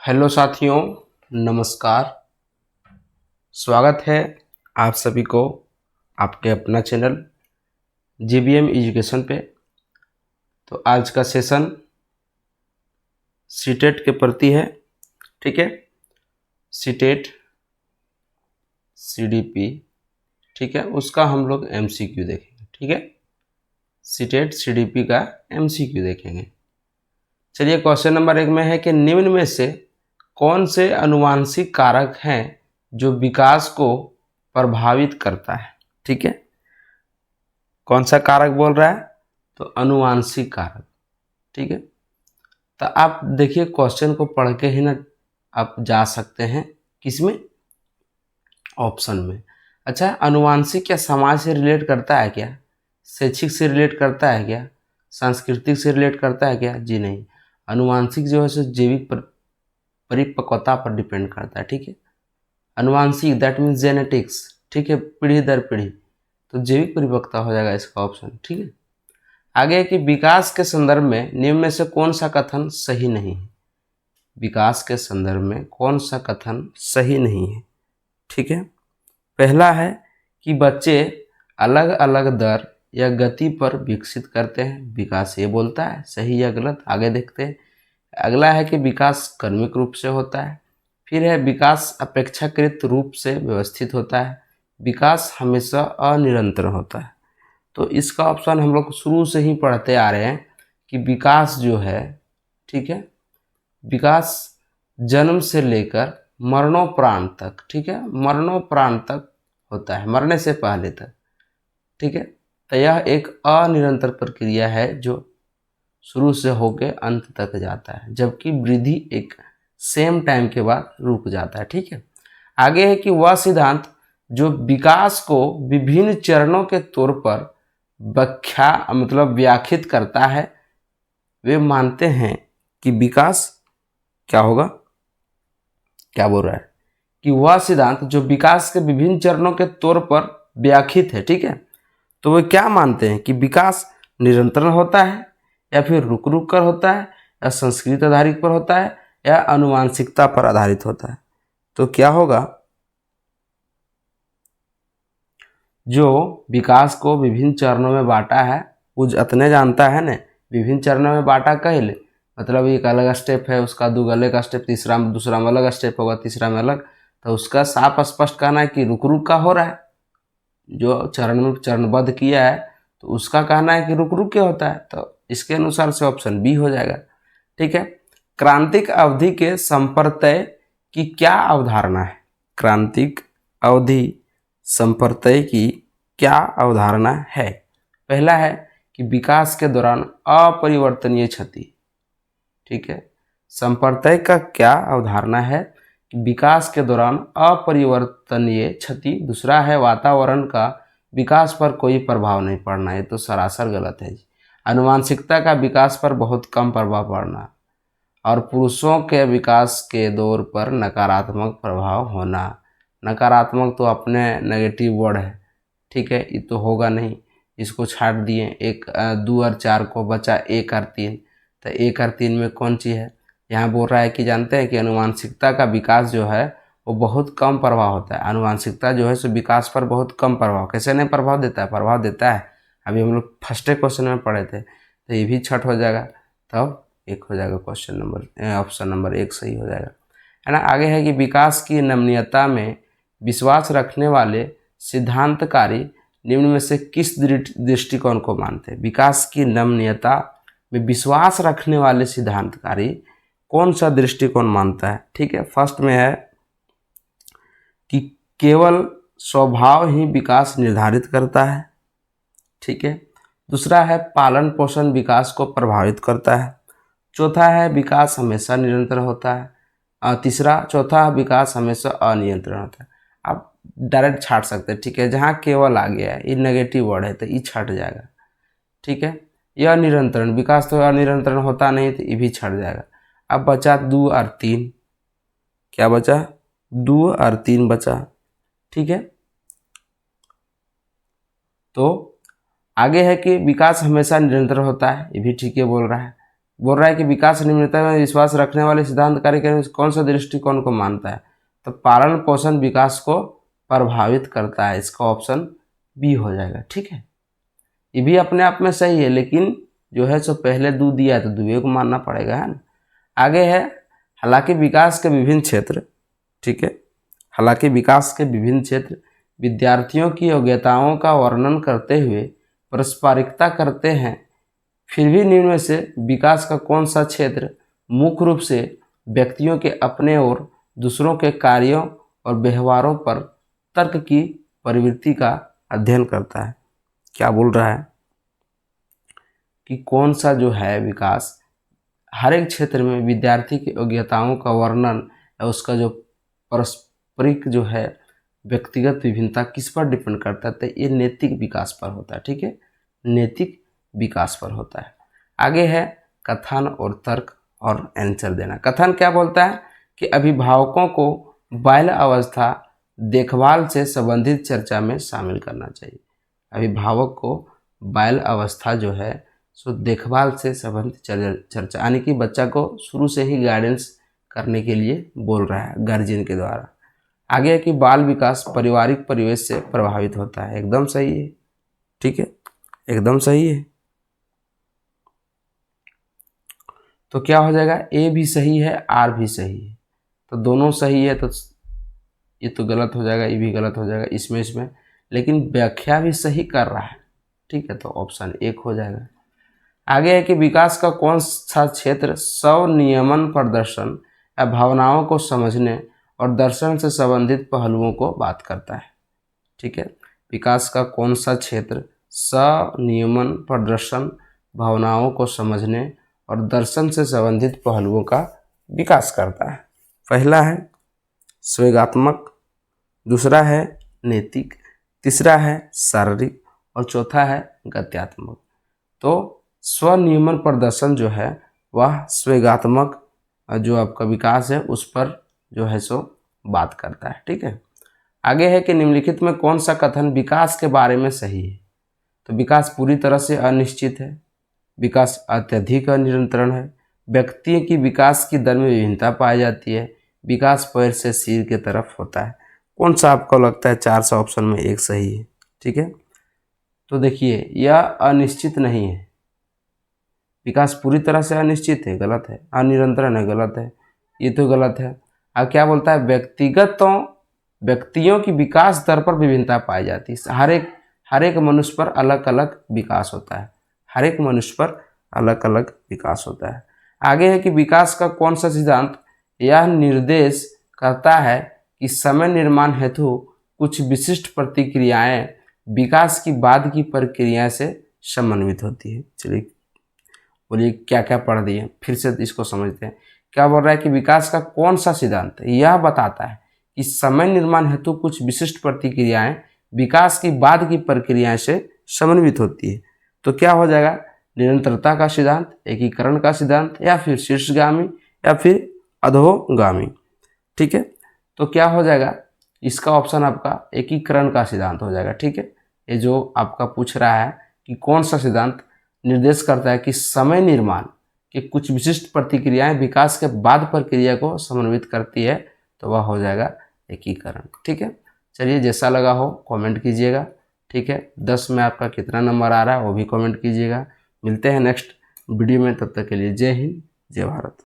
Hello साथियों, नमस्कार। स्वागत है आप सभी को आपके अपना चैनल JBM एजुकेशन पे। तो आज का सेशन सीटेट के प्रति है, ठीक है। सीटेट CDP, ठीक है, उसका हम लोग MCQ देखेंगे, ठीक है। सीटेट CDP का MCQ देखेंगे। चलिए, क्वेश्चन नंबर 1 में है कि निम्न में से कौन से अनुवांशिक कारक हैं जो विकास को प्रभावित करता है, ठीक है। कौन सा कारक बोल रहा है? तो अनुवांशिक कारक, ठीक है। तो आप देखिए, क्वेश्चन को पढ़ के ही ना आप जा सकते हैं किसमें? ऑप्शन में। अच्छा, अनुवांशिक क्या समाज से रिलेट करता है क्या? शैक्षिक से रिलेट करता है क्या? सांस्कृतिक से रिलेट करता है क्या? जी नहीं। अनुवांशिक जो है सो जैविक परिपक्वता पर डिपेंड करता है, ठीक है। अनुवांशिक दैट मीन्स जेनेटिक्स, ठीक है, पीढ़ी दर पीढ़ी, तो जैविक परिपक्वता हो जाएगा इसका ऑप्शन, ठीक है। आगे है कि विकास के संदर्भ में निम्न में से कौन सा कथन सही नहीं है? विकास के संदर्भ में कौन सा कथन सही नहीं है, ठीक है। पहला है कि बच्चे अलग अलग दर या गति पर विकसित करते हैं, विकास ये बोलता है, सही या गलत आगे देखते हैं। अगला है कि विकास क्रमिक रूप से होता है। फिर है विकास अपेक्षाकृत रूप से व्यवस्थित होता है। विकास हमेशा अनिरंतर होता है। तो इसका ऑप्शन हम लोग शुरू से ही पढ़ते आ रहे हैं कि विकास जो है, ठीक है, विकास जन्म से लेकर मरणोपरांत तक, ठीक है, मरणोपरांत तक होता है, मरने से पहले तक, ठीक है। तो यह एक अनिरंतर प्रक्रिया है जो शुरू से होकर अंत तक जाता है, जबकि वृद्धि एक सेम टाइम के बाद रुक जाता है, ठीक है। आगे है कि वह सिद्धांत जो विकास को विभिन्न चरणों के तौर पर व्याख्यात करता है, वे मानते हैं कि विकास क्या होगा, क्या बोल रहा है कि वह सिद्धांत जो विकास के विभिन्न चरणों के तौर पर व्याख्यात है, ठीक है। तो वे क्या मानते हैं कि विकास निरंतर होता है, या फिर रुक रुक कर होता है, या संस्कृत आधारित पर होता है, या अनुवांशिकता पर आधारित होता है। तो क्या होगा? जो विकास को विभिन्न चरणों में बांटा है, वो अतने जानता है न, विभिन्न चरणों में बांटा कहले, मतलब एक अलग स्टेप है, उसका दो अलग का स्टेप, तीसरा दूसरा में अलग स्टेप होगा, तीसरा में अलग। तो उसका साफ स्पष्ट कहना है कि रुक रुक का हो रहा है। जो चरण में चरणबद्ध किया है तो उसका कहना है कि रुक रुक के होता है। तो इसके अनुसार से ऑप्शन बी हो जाएगा, ठीक है। क्रांतिक अवधि के संप्रत्यय की क्या अवधारणा है? क्रांतिक अवधि संप्रत्यय की क्या अवधारणा है? पहला है कि विकास के दौरान अपरिवर्तनीय क्षति, ठीक है। संप्रत्यय का क्या अवधारणा है? कि विकास के दौरान अपरिवर्तनीय क्षति। दूसरा है वातावरण का विकास पर कोई प्रभाव नहीं पड़ना। ये तो सरासर गलत है जी। अनुवांशिकता का विकास पर बहुत कम प्रभाव पड़ना, और पुरुषों के विकास के दौर पर नकारात्मक प्रभाव होना। नकारात्मक तो अपने नेगेटिव वर्ड है, ठीक है, ये तो होगा नहीं, इसको छाट दिए। एक 2 और 4 को बचा 1 और 3। तो 1 और 3 में कौन सी है? यहाँ बोल रहा है कि जानते हैं कि अनुवांशिकता का विकास जो है वो बहुत कम प्रभाव होता है। अनुवांशिकता जो है सो विकास पर बहुत कम प्रभाव, कैसे नहीं प्रभाव देता है? प्रभाव देता है। अभी हम लोग फर्स्ट क्वेश्चन में पढ़े थे, तो ये भी छठ हो जाएगा, तब 1 हो जाएगा। क्वेश्चन नंबर ऑप्शन नंबर 1 सही हो जाएगा, है ना। आगे है कि विकास की नमनीयता में विश्वास रखने वाले सिद्धांतकारी निम्न में से किस दृष्टिकोण को मानते हैं? विकास की नमनीयता में विश्वास रखने वाले सिद्धांतकारी कौन सा दृष्टिकोण मानता है? ठीक है, फर्स्ट में है कि केवल स्वभाव ही विकास निर्धारित करता है, ठीक है। दूसरा है पालन पोषण विकास को प्रभावित करता है। चौथा है विकास हमेशा निरंतर होता है। चौथा विकास हमेशा अनियंत्रण होता है। आप डायरेक्ट छाट सकते हैं, ठीक है। जहाँ केवल आ गया है, ये नेगेटिव वर्ड है तो ये छट जाएगा, ठीक है। यह निरंतरण विकास तो अनिरंतरण होता नहीं, तो ये भी छट जाएगा। अब बचा 2 और 3, क्या बचा? 2 और 3 बचा, ठीक है। तो आगे है कि विकास हमेशा निरंतर होता है, ये भी ठीक है बोल रहा है। बोल रहा है कि विकास निम्नता में विश्वास रखने वाले सिद्धांत कार्य कौन सा दृष्टिकोण को मानता है, तो पालन पोषण विकास को प्रभावित करता है। इसका ऑप्शन बी हो जाएगा। ठीक है, ये भी अपने आप में सही है, लेकिन जो है सो पहले दू दिया है तो दुए को मानना पड़ेगा, है ना। आगे है, हालांकि विकास के विभिन्न क्षेत्र, ठीक है, हालांकि विकास के विभिन्न क्षेत्र विद्यार्थियों की योग्यताओं का वर्णन करते हुए पारस्परिकता करते हैं, फिर भी निम्न में से विकास का कौन सा क्षेत्र मुख्य रूप से व्यक्तियों के अपने और दूसरों के कार्यों और व्यवहारों पर तर्क की प्रवृत्ति का अध्ययन करता है। क्या बोल रहा है कि कौन सा जो है विकास हर एक क्षेत्र में विद्यार्थी की योग्यताओं का वर्णन या उसका जो पारस्परिक जो है व्यक्तिगत विभिन्नता किस पर डिपेंड करता है, तो ये नैतिक विकास पर होता है। ठीक है, नैतिक विकास पर होता है। आगे है कथन और तर्क और आंसर देना। कथन क्या बोलता है कि अभिभावकों को बाल्य अवस्था देखभाल से संबंधित चर्चा में शामिल करना चाहिए। अभिभावक को बाल्य अवस्था जो है सो देखभाल से संबंधित चर्चा, यानी कि बच्चा को शुरू से ही गाइडेंस करने के लिए बोल रहा है गार्जियन के द्वारा। आगे है कि बाल विकास पारिवारिक परिवेश से प्रभावित होता है। एकदम सही है। ठीक है, एकदम सही है। तो क्या हो जाएगा, ए भी सही है, आर भी सही है, तो दोनों सही है, तो ये तो गलत हो जाएगा, ये भी गलत हो जाएगा इसमें, लेकिन व्याख्या भी सही कर रहा है। ठीक है, तो ऑप्शन एक हो जाएगा। आगे है कि विकास का कौन सा क्षेत्र स्वनियमन प्रदर्शन या भावनाओं को समझने और दर्शन से संबंधित पहलुओं को बात करता है। ठीक है, विकास का कौन सा क्षेत्र स्वनियमन प्रदर्शन, भावनाओं को समझने और दर्शन से संबंधित पहलुओं का विकास करता है। पहला है स्वेगात्मक, दूसरा है नैतिक, तीसरा है शारीरिक और चौथा है गत्यात्मक। तो स्वनियमन प्रदर्शन जो है वह स्वेगात्मक जो आपका विकास है उस पर जो है सो बात करता है। ठीक है, आगे है कि निम्नलिखित में कौन सा कथन विकास के बारे में सही है, तो विकास पूरी तरह से अनिश्चित है, विकास अत्यधिक अनिरंतरण है, व्यक्ति की विकास की दर में विभिन्नता पाई जाती है, विकास पैर से सिर के तरफ होता है। कौन सा आपको लगता है 4 से ऑप्शन में एक सही है। ठीक है, तो देखिए यह अनिश्चित नहीं है, विकास पूरी तरह से अनिश्चित है, गलत है, अनिरंतरण है, गलत है, ये तो गलत है। अब क्या बोलता है, व्यक्तियों की विकास दर पर विभिन्नता पाई जाती है, हर एक मनुष्य पर अलग अलग विकास होता है, हर एक मनुष्य पर अलग अलग विकास होता है। आगे है कि विकास का कौन सा सिद्धांत यह निर्देश करता है कि समय निर्माण हेतु कुछ विशिष्ट प्रतिक्रियाएं विकास की बाद की प्रक्रिया से समन्वित होती है। चलिए बोलिए क्या क्या पढ़ दिए, फिर से इसको समझते हैं। क्या बोल रहा है कि विकास का कौन सा सिद्धांत यह बताता है कि समय निर्माण हेतु कुछ विशिष्ट प्रतिक्रियाएं विकास की बाद की प्रक्रिया से समन्वित होती है। तो क्या हो जाएगा, निरंतरता का सिद्धांत, एकीकरण का सिद्धांत, या फिर शीर्षगामी या फिर अधोगामी। ठीक है, तो क्या हो जाएगा, इसका ऑप्शन आपका एकीकरण का सिद्धांत हो जाएगा। ठीक है, ये जो आपका पूछ रहा है कि कौन सा सिद्धांत निर्देश करता है कि समय निर्माण के कुछ विशिष्ट प्रतिक्रियाएं विकास के बाद प्रक्रिया को समन्वित करती है, तो वह हो जाएगा एकीकरण। ठीक है, चलिए जैसा लगा हो कमेंट कीजिएगा। ठीक है, 10 में आपका कितना नंबर आ रहा है वो भी कमेंट कीजिएगा। मिलते हैं नेक्स्ट वीडियो में, तब तक के लिए जय हिंद जय भारत।